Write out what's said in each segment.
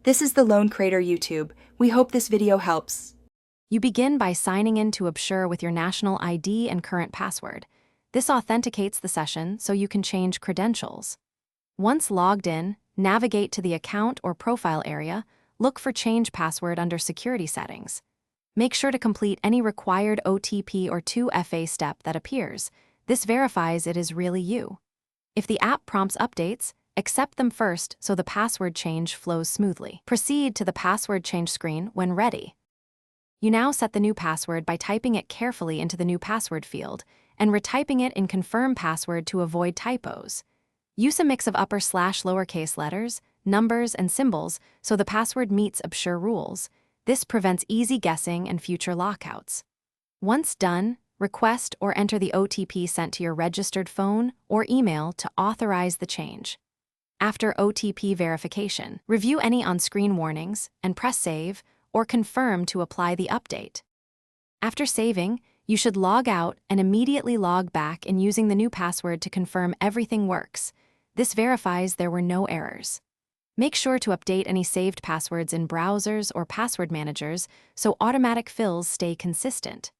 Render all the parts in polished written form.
This is the Lone Crater YouTube. We hope this video helps. You begin by signing in to Absher with your national ID and current password. This authenticates the session so you can change credentials. Once logged in, navigate to the account or profile area, look for Change Password under Security Settings. Make sure to complete any required OTP or 2FA step that appears. This verifies it is really you. If the app prompts updates, accept them first so the password change flows smoothly. Proceed to the password change screen when ready. You now set the new password by typing it carefully into the new password field and retyping it in Confirm Password to avoid typos. Use a mix of upper/lowercase letters, numbers, and symbols so the password meets Absher rules. This prevents easy guessing and future lockouts. Once done, request or enter the OTP sent to your registered phone or email to authorize the change. After OTP verification, review any on-screen warnings and press Save or Confirm to apply the update. After saving, you should log out and immediately log back in using the new password to confirm everything works. This verifies there were no errors. Make sure to update any saved passwords in browsers or password managers so automatic fills stay consistent.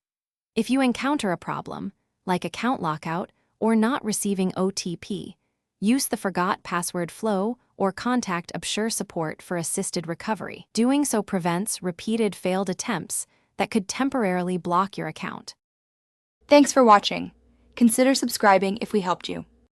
If you encounter a problem, like account lockout or not receiving OTP, use the Forgot Password flow or contact Absher support for assisted recovery. Doing so prevents repeated failed attempts that could temporarily block your account. Thanks for watching. Consider subscribing if we helped you.